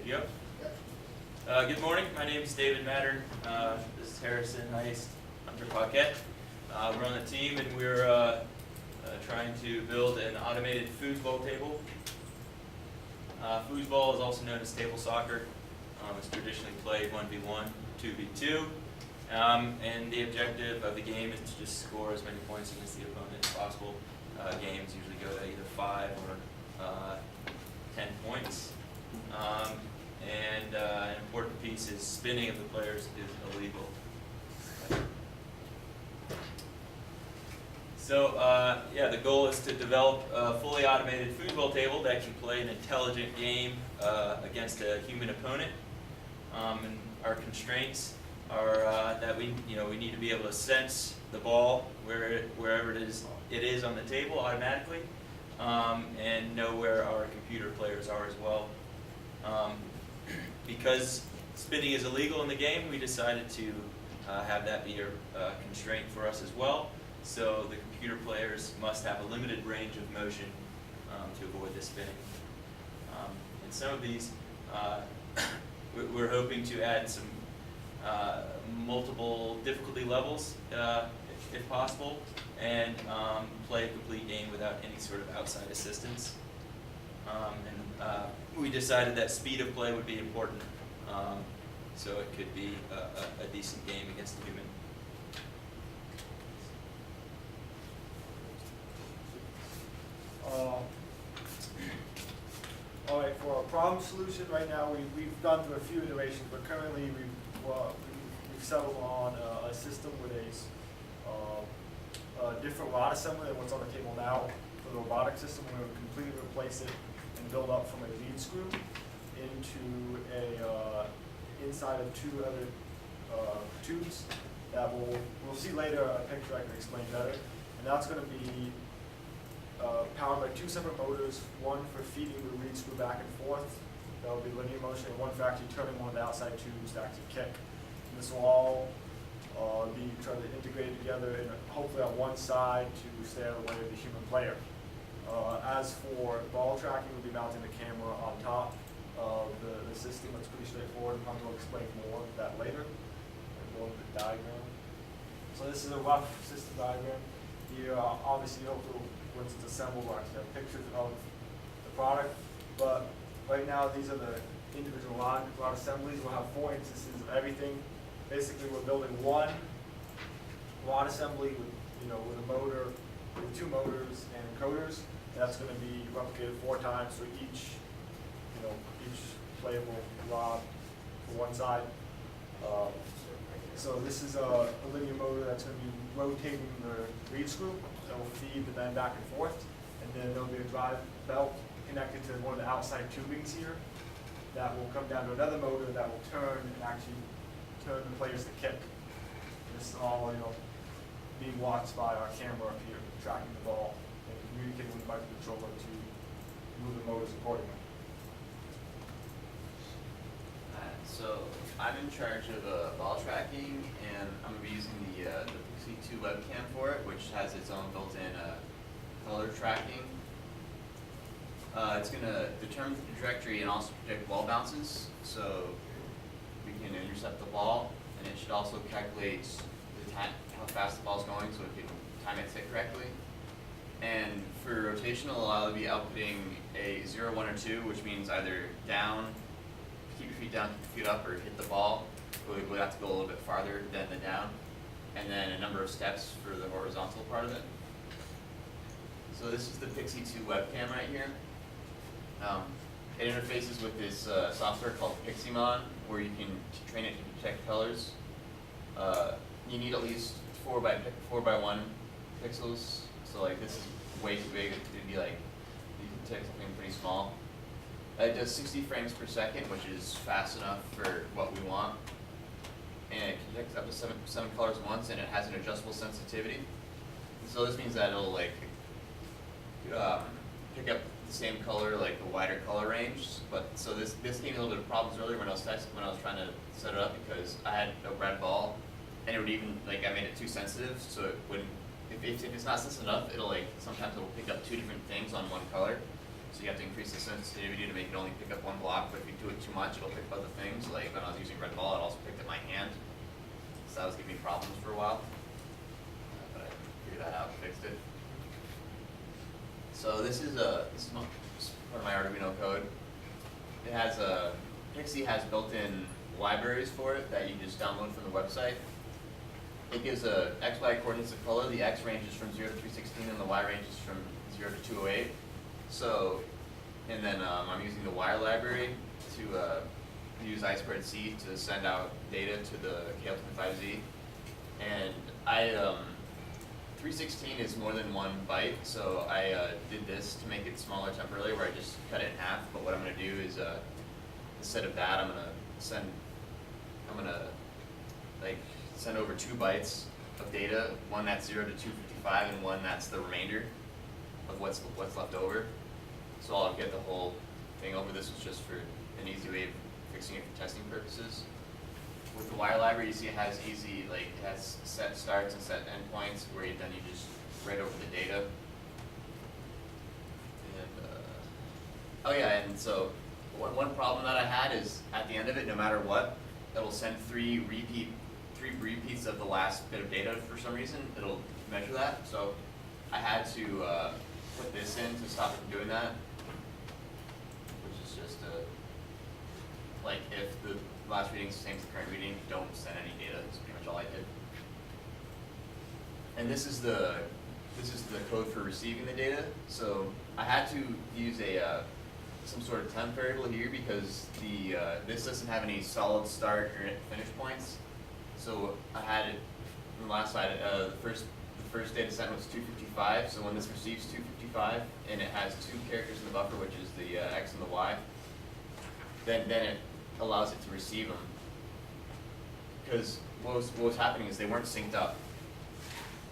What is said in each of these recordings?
Good to go? Good morning. My name is David Mattern. This is Harrison Heist, Hunter Paquette. We're on the team, and we're trying to build an automated foosball table. Foosball is also known as table soccer. It's traditionally played 1v1, 2v2, and the objective of the game is to just score as many points against the opponent as possible. Games usually go to either 5 or 10 points. An important piece is spinning of the players is illegal. So the goal is to develop a fully automated foosball table that can play an intelligent game against a human opponent. And our constraints are that we need to be able to sense the ball wherever it is on the table automatically, and know where our computer players are as well. Because spinning is illegal in the game, we decided to have that be a constraint for us as well. So the computer players must have a limited range of motion to avoid the spinning. And some of these, we're hoping to add some multiple difficulty levels if possible, and play a complete game without any sort of outside assistance. We decided that speed of play would be important, so it could be a decent game against a human. All right, for our problem solution right now, we've gone through a few iterations, but currently we've settled on a system with a different rod assembly than what's on the table now. For the robotic system, we're going to completely replace it and build up from a lead screw into inside of 2 other tubes that we'll see later a picture I can explain better. And that's going to be powered by 2 separate motors, one for feeding the lead screw back and forth, that will be linear motion, and one for actually turning one of the outside tubes to actually kick. And this will all be trying to integrate together and hopefully on one side to stay out of the way of the human player. As for ball tracking, we'll be mounting the camera on top of the system. That's pretty straightforward. I'm going to explain more of that later. And go over the diagram. So this is a rough system diagram. Here, obviously, hopefully, once it's assembled, we'll actually have pictures of the product. But right now, these are the individual rod assemblies. We'll have 4 instances of everything. Basically, we're building one rod assembly with a motor, with 2 motors and encoders. That's going to be replicated 4 times for each playable rod for one side. So this is a linear motor that's going to be rotating the lead screw that will feed the bend back and forth, and then there'll be a drive belt connected to one of the outside tubings here that will come down to another motor that will turn and actually turn the players to kick. This is all being watched by our camera up here, tracking the ball and communicating with the microcontroller to move the motors accordingly. So I'm in charge of ball tracking, and I'm going to be using the Pixie 2 webcam for it, which has its own built-in color tracking. It's going to determine the trajectory and also predict ball bounces, so we can intercept the ball, and it should also calculate the time, how fast the ball's going, so it can time it correctly. And for rotational, I'll be outputting a 0, 1, or 2, which means either down, keep your feet down, keep your feet up, or hit the ball. We'll have to go a little bit farther than the down. And then a number of steps for the horizontal part of it. So this is the Pixie 2 webcam right here. It interfaces with this software called Piximon, where you can train it to detect colors. You need at least 4 by 1 pixels. So like this is way too big. It'd be like you can detect something pretty small. It does 60 frames per second, which is fast enough for what we want. And it detects up to 7 colors at once, and it has an adjustable sensitivity. And so this means that it'll pick up the same color, like a wider color range. But so this gave me a little bit of problems earlier when I was trying to set it up, because I had a red ball, and it would even I made it too sensitive, so it wouldn't. If it's not sensitive enough, sometimes it'll pick up 2 different things on one color. So you have to increase the sensitivity to make it only pick up one block, but if you do it too much, it'll pick up other things. Like when I was using red ball, it also picked up my hand. So that was giving me problems for a while. But I figured that out and fixed it. So this is part of my Arduino code. It has Pixie has built-in libraries for it that you just download from the website. It gives a XY coordinates of color. The X ranges from 0 to 316 and the Y ranges from 0 to 208. So, and then I'm using the wire library to use I2C to send out data to the KL25Z. And 316 is more than 1 byte, so I did this to make it smaller temporarily, where I just cut it in half. But what I'm going to do is, instead of that, I'm going to send over 2 bytes of data, one that's 0 to 255 and one that's the remainder of what's left over. So I'll get the whole thing over. This was just for an easy way of fixing it for testing purposes. With the wire library, you see it has it has set starts and set endpoints where then you just write over the data. And oh yeah, and so one problem that I had is at the end of it, no matter what, it'll send 3 repeats of the last bit of data for some reason. It'll measure that. So I had to put this in to stop it from doing that, which is just like if the last reading is the same as the current reading, don't send any data. That's pretty much all I did. And this is the code for receiving the data. So I had to use some sort of temp variable here because this doesn't have any solid start or finish points. So I had it from the last slide. The first data set was 255. So when this receives 255 and it has 2 characters in the buffer, which is the X and the Y, then it allows it to receive them. Because what was happening is they weren't synced up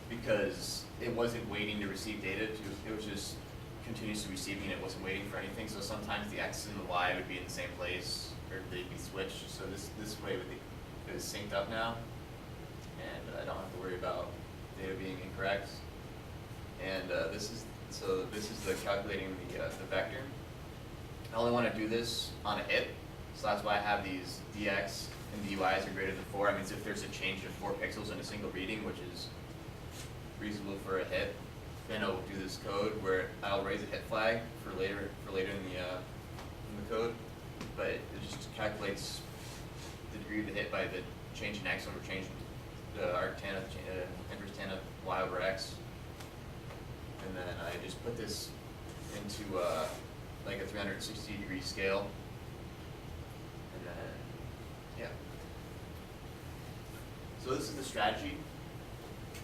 because it wasn't waiting to receive data. It was just continuously receiving and it wasn't waiting for anything. So sometimes the X and the Y would be in the same place or they'd be switched. So this way it is synced up now, and I don't have to worry about data being incorrect. And this is the calculating the vector. I only want to do this on a hit, so that's why I have these dx and dy's are greater than 4. I mean, if there's a change of 4 pixels in a single reading, which is reasonable for a hit, then I'll do this code where I'll raise a hit flag for later in the code, but it just calculates the degree of the hit by the change in x over change in the arctan of inverse tan of y over x, and then I just put this into like a 360-degree scale, and then yeah. So this is the strategy.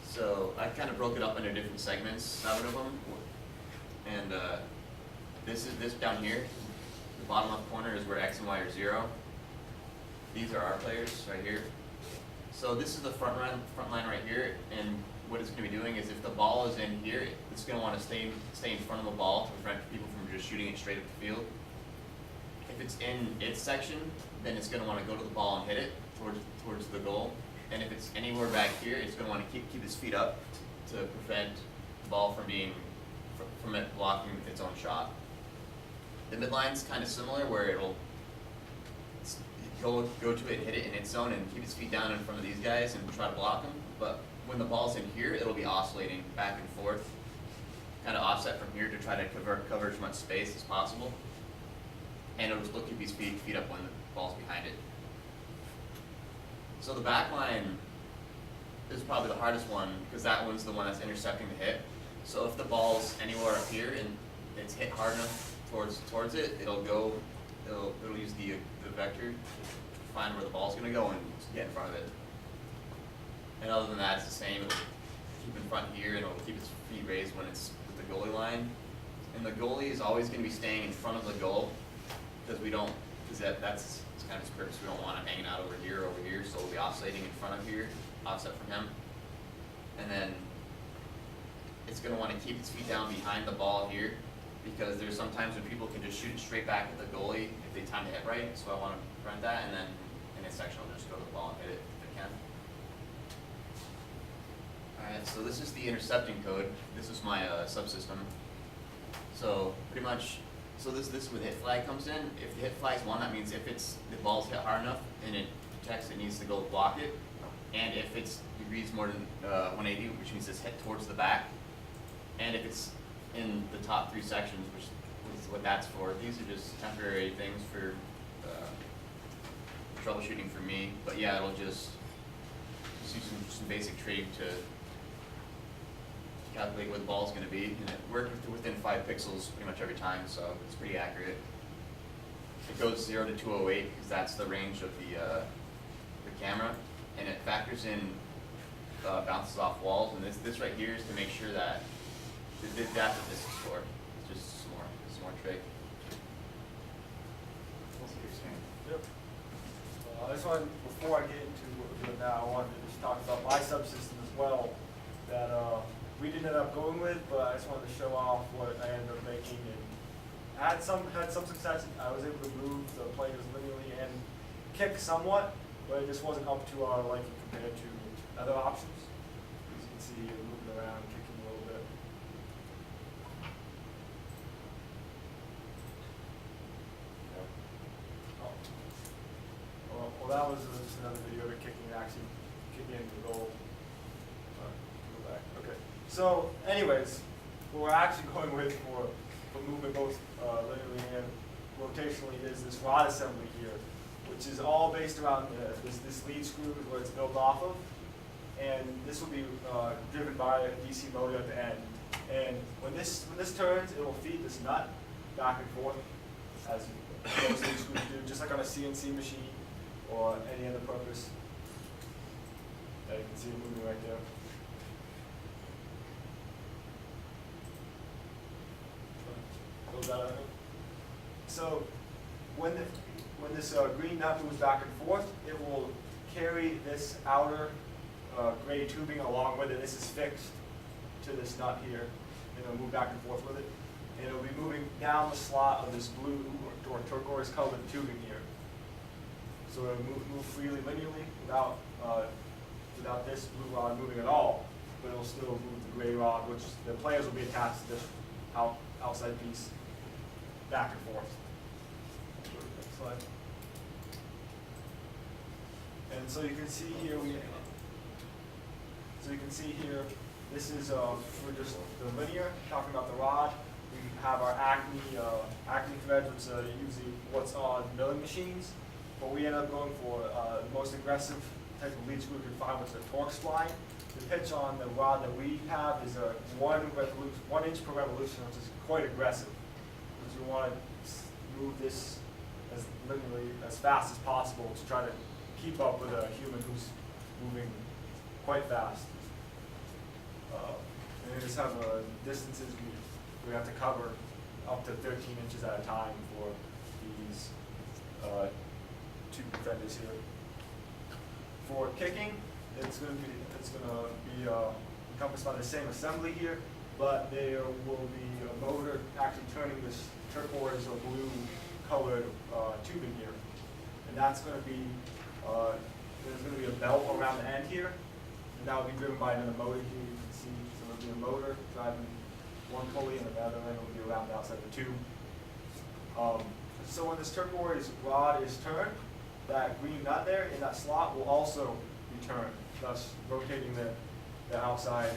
So I kind of broke it up into different segments, 7 of them, and this down here, the bottom left corner is where x and y are 0. These are our players right here. So this is the front line right here, and what it's going to be doing is if the ball is in here, it's going to want to stay in front of the ball to prevent people from just shooting it straight up the field. If it's in its section, then it's going to want to go to the ball and hit it towards the goal. And if it's anywhere back here, it's going to want to keep its feet up to prevent the ball from it blocking its own shot. The midline's kind of similar, where it'll go to it, hit it in its zone, and keep its feet down in front of these guys and try to block them. But when the ball's in here, it'll be oscillating back and forth, kind of offset from here to try to cover as much space as possible. And it'll still keep its feet up when the ball's behind it. So the back line is probably the hardest one because that one's the one that's intercepting the hit. So if the ball's anywhere up here and it's hit hard enough towards it, it'll use the vector to find where the ball's going to go and get in front of it. And other than that, it's the same. It'll keep in front here and it'll keep its feet raised when it's with the goalie line. And the goalie is always going to be staying in front of the goal because that's kind of its purpose. We don't want him hanging out over here, so we'll be oscillating in front of here, offset from him. And then it's going to want to keep its feet down behind the ball here because there's sometimes when people can just shoot it straight back at the goalie if they time the hit right, so I want to prevent that, and then in this section I'll just go to the ball and hit it if I can. Alright, so this is the intercepting code. This is my subsystem. So pretty much So this is where the hit flag comes in. If the hit flag's one, that means if the ball's hit hard enough and it detects it needs to go block it, and if it's degrees more than 180, which means it's hit towards the back, and if it's in the top 3 sections, which is what that's for. These are just temporary things for troubleshooting for me, but yeah, it'll just do some basic trig to calculate where the ball's going to be, and it worked within 5 pixels pretty much every time, so it's pretty accurate. It goes 0 to 208 because that's the range of the camera, and it factors in bounces off walls, and this right here is to make sure that that's what this is for. It's just some more trig. What's your saying? Yep. I just wanted, before I get into what we're doing now, I wanted to just talk about my subsystem as well, that we didn't end up going with, but I just wanted to show off what I ended up making, and I had some success. I was able to move the players linearly and kick somewhat, but it just wasn't up to our liking compared to other options. As you can see, moving around, kicking a little bit. Well, that was just another video of it kicking, actually kicking into the goal. Go back. Okay. So, anyways, what we're actually going with for movement both linearly and rotationally is this rod assembly here, which is all based around this lead screw where it's built off of, and this will be driven by a DC motor at the end. And when this turns, it will feed this nut back and forth as most lead screws do, just like on a CNC machine or any other purpose. You can see it moving right there. Close that out. So when this green nut moves back and forth, it will carry this outer gray tubing along with it. This is fixed to this nut here, and it'll move back and forth with it. And it'll be moving down the slot of this blue or turquoise colored tubing here. So it'll move freely linearly without this blue rod moving at all, but it'll still move the gray rod, which the players will be attached to this outside piece back and forth. Next slide. And so you can see here this is for just the linear, talking about the rod. We have our Acme threads, which are usually what's on milling machines. But we ended up going for the most aggressive type of lead screw we could find, which is a torque spline. The pitch on the rod that we have is a 1 inch per revolution, which is quite aggressive, because we want to move this as linearly as fast as possible to try to keep up with a human who's moving quite fast. And we just have distances we have to cover up to 13 inches at a time for these two fenders here. For kicking, it's going to be encompassed by the same assembly here, but there will be a motor actually turning this turquoise or blue colored tubing here, and that's going to be there's going to be a belt around the end here, and that will be driven by another motor here. You can see, so there'll be a motor driving one pulley, and another end will be around the outside of the tube. So when this turquoise rod is turned, that green nut there in that slot will also be turned, thus rotating the outside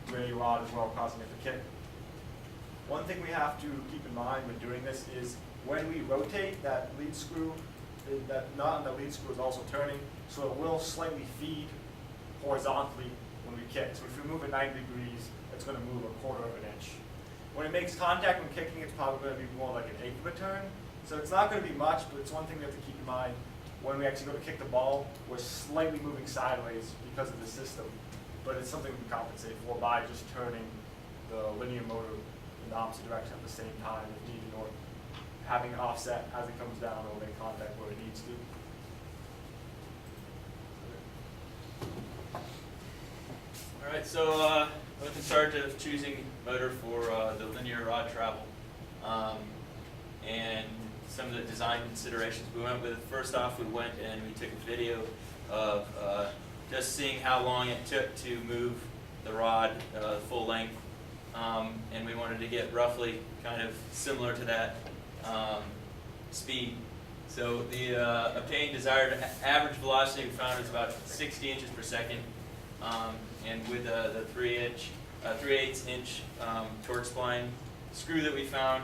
gray rod as well, causing it to kick. One thing we have to keep in mind when doing this is when we rotate that lead screw, that nut on the lead screw is also turning, so it will slightly feed horizontally when we kick. So if we move it 90 degrees, it's going to move 1/4 of an inch. When it makes contact when kicking, it's probably going to be more like 1/8 of a turn. So it's not going to be much, but it's one thing we have to keep in mind. When we actually go to kick the ball, we're slightly moving sideways because of the system, but it's something we can compensate for by just turning the linear motor in the opposite direction at the same time if needed, or having it offset as it comes down or make contact where it needs to. All right, so I was in charge of choosing motor for the linear rod travel. And some of the design considerations we went with, first off, we went and we took a video of just seeing how long it took to move the rod full length and we wanted to get roughly kind of similar to that speed. So the obtained desired average velocity we found was about 60 inches per second, and with the 3/8 inch torque spline screw that we found,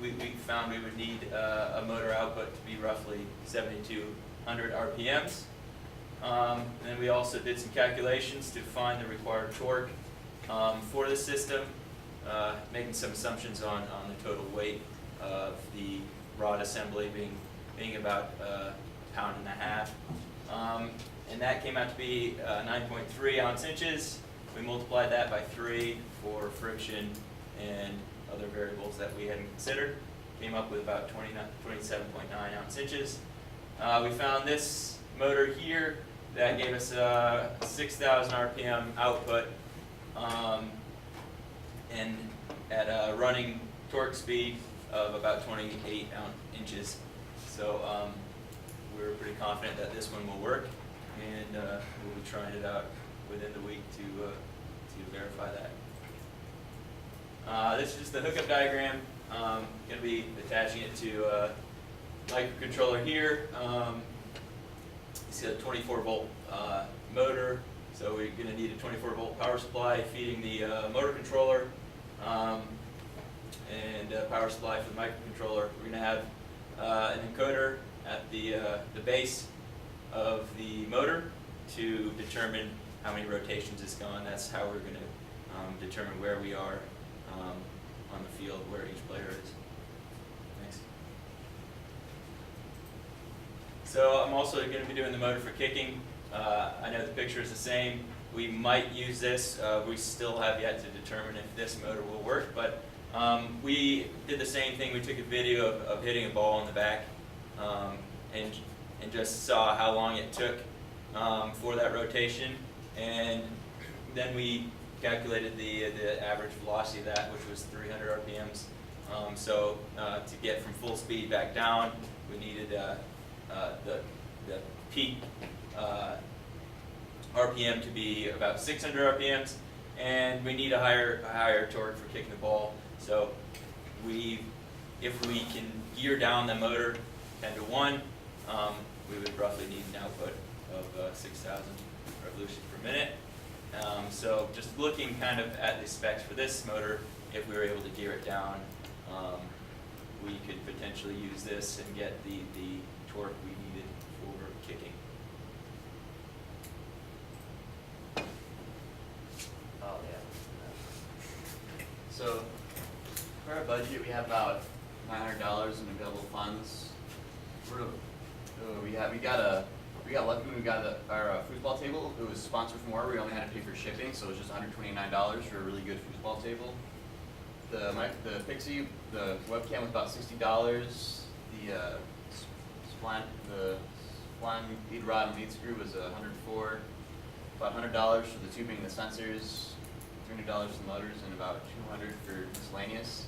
we found we would need a motor output to be roughly 7,200 RPMs. And then we also did some calculations to find the required torque for the system, making some assumptions on the total weight of the rod assembly being about a pound and a half. And that came out to be 9.3 ounce inches. We multiplied that by 3 for friction and other variables that we hadn't considered. Came up with about 27.9 ounce inches. We found this motor here that gave us 6,000 RPM output, and at a running torque speed of about 28 inches. So we were pretty confident that this one will work, and we'll be trying it out within the week to verify that. This is just the hookup diagram. Going to be attaching it to a microcontroller here. It's a 24 volt motor, so we're going to need a 24 volt power supply feeding the motor controller, and a power supply for the microcontroller. We're going to have an encoder at the base of the motor to determine how many rotations it's gone. That's how we're going to determine where we are on the field, where each player is. Thanks. So I'm also going to be doing the motor for kicking. I know the picture is the same. We might use this. We still have yet to determine if this motor will work, but we did the same thing. We took a video of hitting a ball in the back, and just saw how long it took for that rotation, and then we calculated the average velocity of that, which was 300 RPMs. So to get from full speed back down, we needed the peak RPM to be about 600 RPMs, and we need a higher torque for kicking the ball. So if we can gear down the motor 10 to 1, we would roughly need an output of 6,000 revolutions per minute. So just looking kind of at the specs for this motor, if we were able to gear it down, we could potentially use this and get the torque we needed for kicking. Oh yeah. So for our budget, we have about $900 in available funds. We got lucky when we got our foosball table. It was sponsored from where we only had to pay for shipping, so it was just $129 for a really good foosball table. The Pixie, the webcam was about $60. The spline lead rod and lead screw was $104. About $100 for the tubing and the sensors, $300 for the motors, and about $200 for miscellaneous.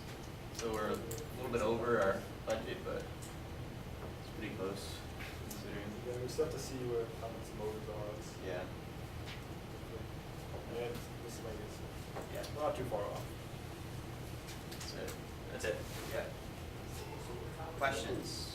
So we're a little bit over our budget, but it's pretty close considering. Yeah, we still have to see how much the motors are. Yeah. And miscellaneous. Yeah, We're not too far off. That's it. that's it. Yeah. Questions?